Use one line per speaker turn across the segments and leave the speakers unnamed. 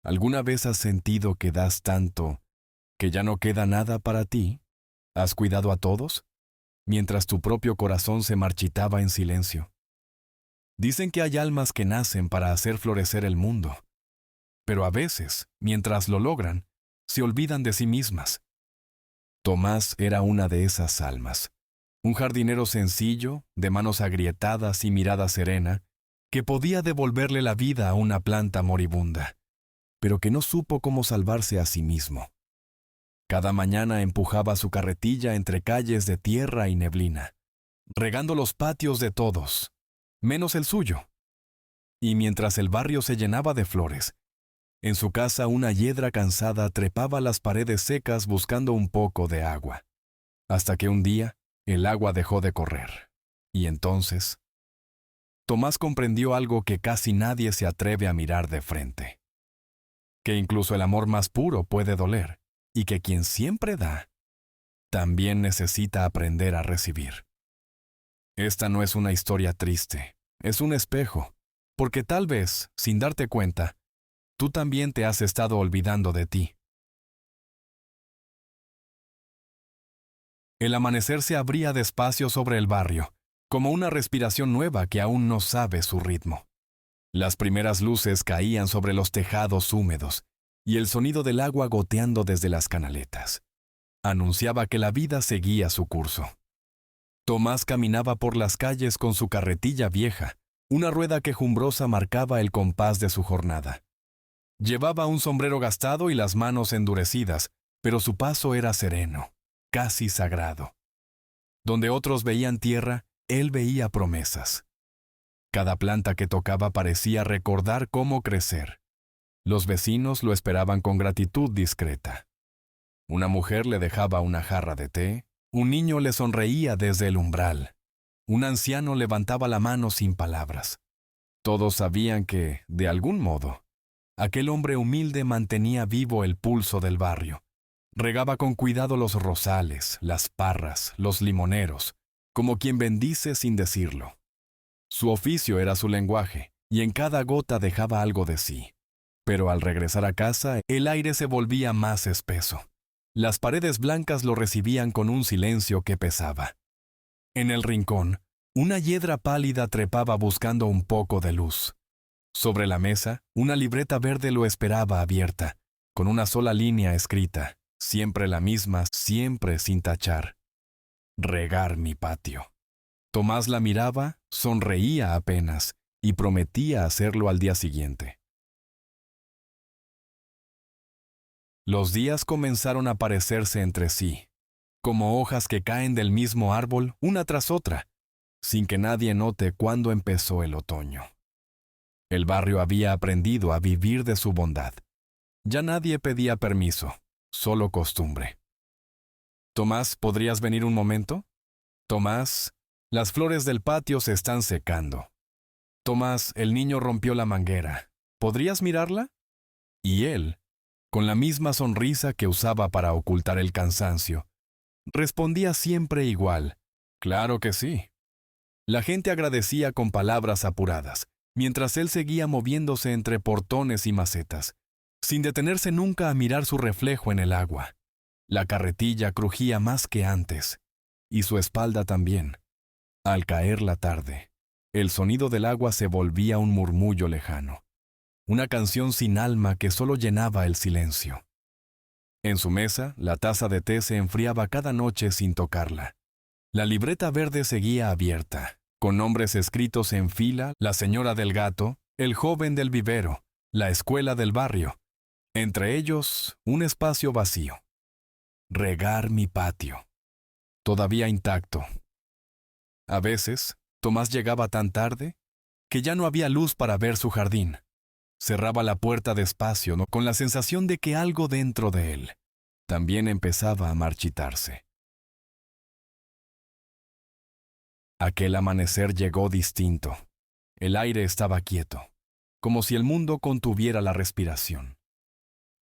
¿Alguna vez has sentido que das tanto que ya no queda nada para ti? ¿Has cuidado a todos? Mientras tu propio corazón se marchitaba en silencio. Dicen que hay almas que nacen para hacer florecer el mundo, pero a veces, mientras lo logran, se olvidan de sí mismas. Tomás era una de esas almas, un jardinero sencillo, de manos agrietadas y mirada serena, que podía devolverle la vida a una planta moribunda, pero que no supo cómo salvarse a sí mismo. Cada mañana empujaba su carretilla entre calles de tierra y neblina, regando los patios de todos, menos el suyo. Y mientras el barrio se llenaba de flores, en su casa una hiedra cansada trepaba las paredes secas buscando un poco de agua, hasta que un día el agua dejó de correr. Y entonces, Tomás comprendió algo que casi nadie se atreve a mirar de frente: que incluso el amor más puro puede doler, y que quien siempre da, también necesita aprender a recibir. Esta no es una historia triste, es un espejo, porque tal vez, sin darte cuenta, tú también te has estado olvidando de ti. El amanecer se abría despacio sobre el barrio, como una respiración nueva que aún no sabe su ritmo. Las primeras luces caían sobre los tejados húmedos, y el sonido del agua goteando desde las canaletas anunciaba que la vida seguía su curso. Tomás caminaba por las calles con su carretilla vieja, una rueda quejumbrosa marcaba el compás de su jornada. Llevaba un sombrero gastado y las manos endurecidas, pero su paso era sereno, casi sagrado. Donde otros veían tierra, él veía promesas. Cada planta que tocaba parecía recordar cómo crecer. Los vecinos lo esperaban con gratitud discreta. Una mujer le dejaba una jarra de té, un niño le sonreía desde el umbral, un anciano levantaba la mano sin palabras. Todos sabían que, de algún modo, aquel hombre humilde mantenía vivo el pulso del barrio. Regaba con cuidado los rosales, las parras, los limoneros, como quien bendice sin decirlo. Su oficio era su lenguaje, y en cada gota dejaba algo de sí. Pero al regresar a casa, el aire se volvía más espeso. Las paredes blancas lo recibían con un silencio que pesaba. En el rincón, una hiedra pálida trepaba buscando un poco de luz. Sobre la mesa, una libreta verde lo esperaba abierta, con una sola línea escrita, siempre la misma, siempre sin tachar: regar mi patio. Tomás la miraba, sonreía apenas, y prometía hacerlo al día siguiente. Los días comenzaron a parecerse entre sí, como hojas que caen del mismo árbol una tras otra, sin que nadie note cuándo empezó el otoño. El barrio había aprendido a vivir de su bondad. Ya nadie pedía permiso, solo costumbre. Tomás, ¿podrías venir un momento? Tomás, las flores del patio se están secando. Tomás, el niño rompió la manguera. ¿Podrías mirarla? Y él, con la misma sonrisa que usaba para ocultar el cansancio, respondía siempre igual: claro que sí. La gente agradecía con palabras apuradas, mientras él seguía moviéndose entre portones y macetas, sin detenerse nunca a mirar su reflejo en el agua. La carretilla crujía más que antes, y su espalda también. Al caer la tarde, el sonido del agua se volvía un murmullo lejano, una canción sin alma que solo llenaba el silencio. En su mesa, la taza de té se enfriaba cada noche sin tocarla. La libreta verde seguía abierta, con nombres escritos en fila: la señora del gato, el joven del vivero, la escuela del barrio. Entre ellos, un espacio vacío. Regar mi patio. Todavía intacto. A veces, Tomás llegaba tan tarde que ya no había luz para ver su jardín. Cerraba la puerta despacio, con la sensación de que algo dentro de él también empezaba a marchitarse. Aquel amanecer llegó distinto. El aire estaba quieto, como si el mundo contuviera la respiración.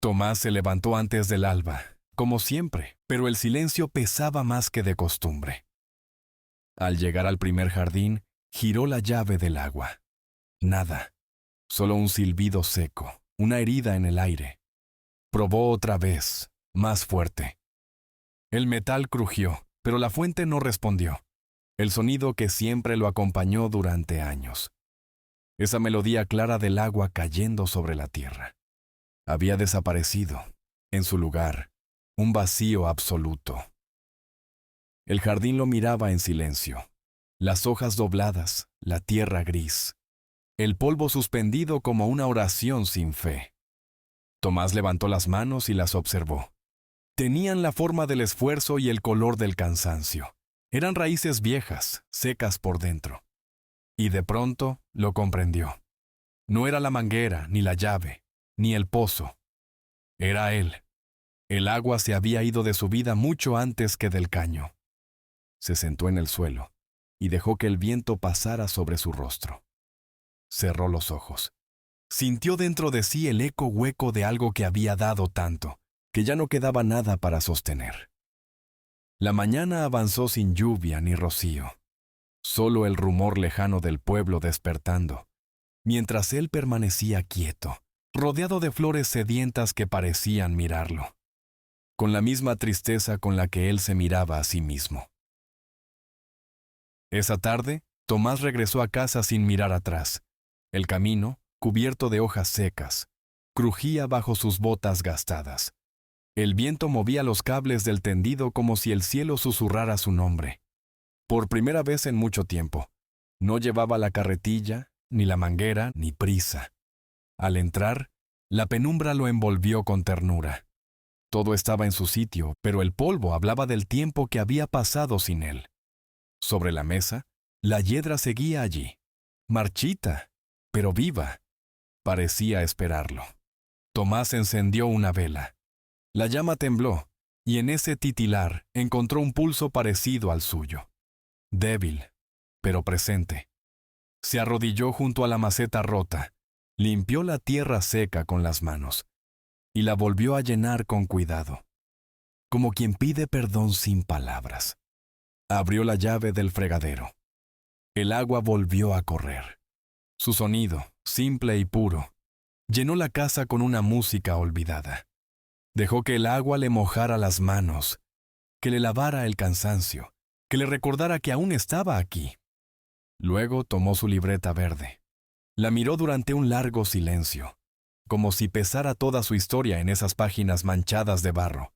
Tomás se levantó antes del alba, como siempre, pero el silencio pesaba más que de costumbre. Al llegar al primer jardín, giró la llave del agua. Nada, solo un silbido seco, una herida en el aire. Probó otra vez, más fuerte. El metal crujió, pero la fuente no respondió. El sonido que siempre lo acompañó durante años. Esa melodía clara del agua cayendo sobre la tierra. Había desaparecido. En su lugar, un vacío absoluto. El jardín lo miraba en silencio. Las hojas dobladas, la tierra gris. El polvo suspendido como una oración sin fe. Tomás levantó las manos y las observó. Tenían la forma del esfuerzo y el color del cansancio. Eran raíces viejas, secas por dentro. Y de pronto lo comprendió. No era la manguera, ni la llave, ni el pozo. Era él. El agua se había ido de su vida mucho antes que del caño. Se sentó en el suelo y dejó que el viento pasara sobre su rostro. Cerró los ojos. Sintió dentro de sí el eco hueco de algo que había dado tanto, que ya no quedaba nada para sostener. La mañana avanzó sin lluvia ni rocío. Solo el rumor lejano del pueblo despertando, mientras él permanecía quieto, rodeado de flores sedientas que parecían mirarlo, con la misma tristeza con la que él se miraba a sí mismo. Esa tarde, Tomás regresó a casa sin mirar atrás. El camino, cubierto de hojas secas, crujía bajo sus botas gastadas. El viento movía los cables del tendido como si el cielo susurrara su nombre. Por primera vez en mucho tiempo, no llevaba la carretilla, ni la manguera, ni prisa. Al entrar, la penumbra lo envolvió con ternura. Todo estaba en su sitio, pero el polvo hablaba del tiempo que había pasado sin él. Sobre la mesa, la hiedra seguía allí, marchita, pero viva. Parecía esperarlo. Tomás encendió una vela. La llama tembló, y en ese titilar encontró un pulso parecido al suyo. Débil, pero presente. Se arrodilló junto a la maceta rota, limpió la tierra seca con las manos, y la volvió a llenar con cuidado, como quien pide perdón sin palabras. Abrió la llave del fregadero. El agua volvió a correr. Su sonido, simple y puro, llenó la casa con una música olvidada. Dejó que el agua le mojara las manos, que le lavara el cansancio, que le recordara que aún estaba aquí. Luego tomó su libreta verde. La miró durante un largo silencio, como si pesara toda su historia en esas páginas manchadas de barro.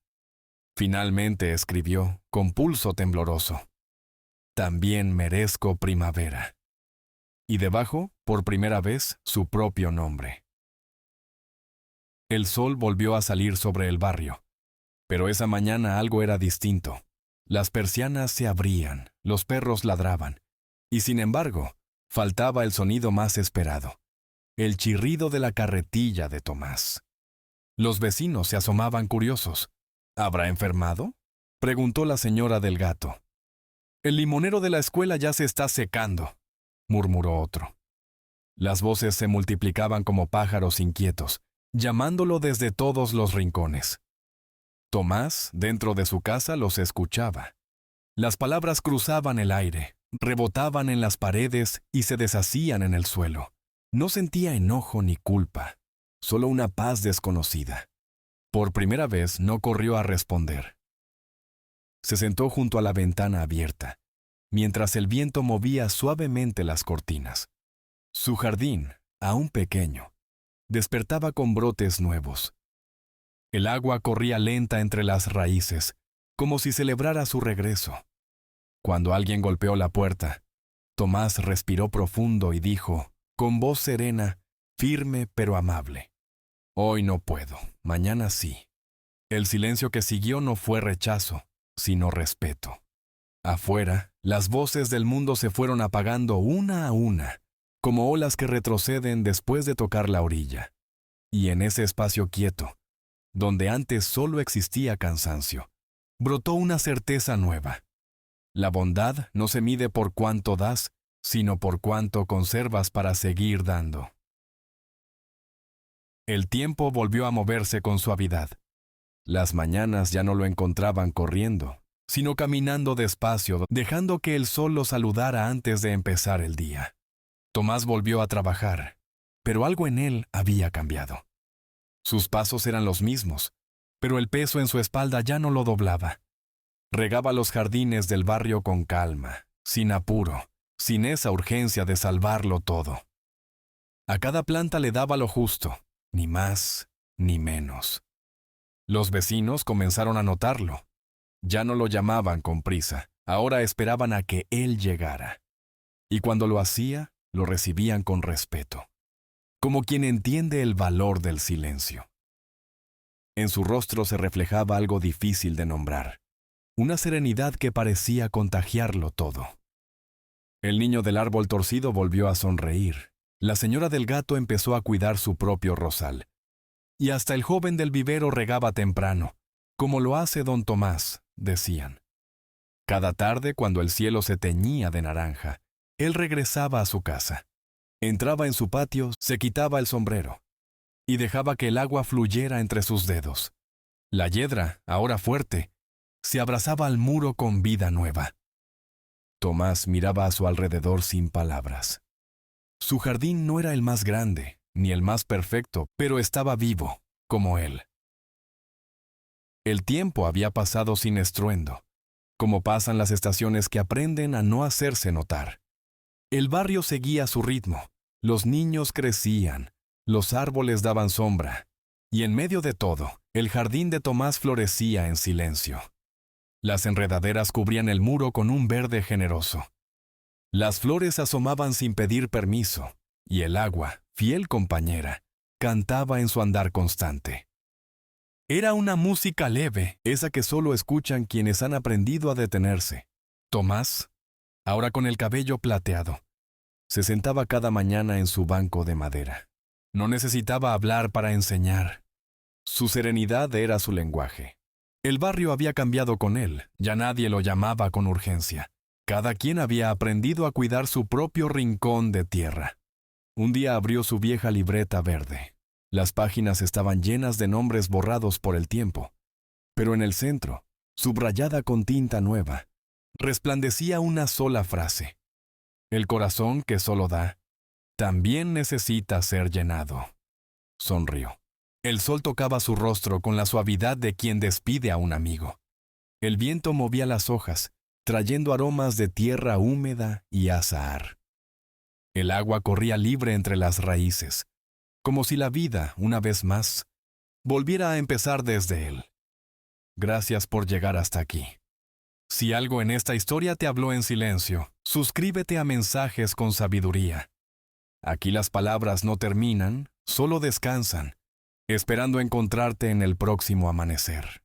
Finalmente escribió, con pulso tembloroso: «También merezco primavera». Y debajo, por primera vez, su propio nombre. El sol volvió a salir sobre el barrio, pero esa mañana algo era distinto. Las persianas se abrían, los perros ladraban, y sin embargo, faltaba el sonido más esperado, el chirrido de la carretilla de Tomás. Los vecinos se asomaban curiosos. ¿Habrá enfermado?, preguntó la señora del gato. «El limonero de la escuela ya se está secando», murmuró otro. Las voces se multiplicaban como pájaros inquietos, llamándolo desde todos los rincones. Tomás, dentro de su casa, los escuchaba. Las palabras cruzaban el aire, rebotaban en las paredes y se deshacían en el suelo. No sentía enojo ni culpa, solo una paz desconocida. Por primera vez no corrió a responder. Se sentó junto a la ventana abierta, mientras el viento movía suavemente las cortinas. Su jardín, aún pequeño, despertaba con brotes nuevos. El agua corría lenta entre las raíces, como si celebrara su regreso. Cuando alguien golpeó la puerta, Tomás respiró profundo y dijo, con voz serena, firme pero amable: «Hoy no puedo, mañana sí». El silencio que siguió no fue rechazo, sino respeto. Afuera, las voces del mundo se fueron apagando una a una, como olas que retroceden después de tocar la orilla. Y en ese espacio quieto, donde antes solo existía cansancio, brotó una certeza nueva. La bondad no se mide por cuánto das, sino por cuánto conservas para seguir dando. El tiempo volvió a moverse con suavidad. Las mañanas ya no lo encontraban corriendo, sino caminando despacio, dejando que el sol lo saludara antes de empezar el día. Tomás volvió a trabajar, pero algo en él había cambiado. Sus pasos eran los mismos, pero el peso en su espalda ya no lo doblaba. Regaba los jardines del barrio con calma, sin apuro, sin esa urgencia de salvarlo todo. A cada planta le daba lo justo, ni más ni menos. Los vecinos comenzaron a notarlo. Ya no lo llamaban con prisa, ahora esperaban a que él llegara. Y cuando lo hacía, lo recibían con respeto, como quien entiende el valor del silencio. En su rostro se reflejaba algo difícil de nombrar, una serenidad que parecía contagiarlo todo. El niño del árbol torcido volvió a sonreír. La señora del gato empezó a cuidar su propio rosal. Y hasta el joven del vivero regaba temprano, como lo hace don Tomás, decían. Cada tarde, cuando el cielo se teñía de naranja, él regresaba a su casa. Entraba en su patio, se quitaba el sombrero y dejaba que el agua fluyera entre sus dedos. La yedra, ahora fuerte, se abrazaba al muro con vida nueva. Tomás miraba a su alrededor sin palabras. Su jardín no era el más grande, ni el más perfecto, pero estaba vivo, como él. El tiempo había pasado sin estruendo, como pasan las estaciones que aprenden a no hacerse notar. El barrio seguía su ritmo, los niños crecían, los árboles daban sombra, y en medio de todo, el jardín de Tomás florecía en silencio. Las enredaderas cubrían el muro con un verde generoso. Las flores asomaban sin pedir permiso, y el agua, fiel compañera, cantaba en su andar constante. Era una música leve, esa que solo escuchan quienes han aprendido a detenerse. Tomás, ahora con el cabello plateado, se sentaba cada mañana en su banco de madera. No necesitaba hablar para enseñar. Su serenidad era su lenguaje. El barrio había cambiado con él, ya nadie lo llamaba con urgencia. Cada quien había aprendido a cuidar su propio rincón de tierra. Un día abrió su vieja libreta verde. Las páginas estaban llenas de nombres borrados por el tiempo, pero en el centro, subrayada con tinta nueva, resplandecía una sola frase. El corazón que solo da, también necesita ser llenado. Sonrió. El sol tocaba su rostro con la suavidad de quien despide a un amigo. El viento movía las hojas, trayendo aromas de tierra húmeda y azahar. El agua corría libre entre las raíces, como si la vida, una vez más, volviera a empezar desde él. Gracias por llegar hasta aquí. Si algo en esta historia te habló en silencio, suscríbete a Mensajes con Sabiduría. Aquí las palabras no terminan, solo descansan, esperando encontrarte en el próximo amanecer.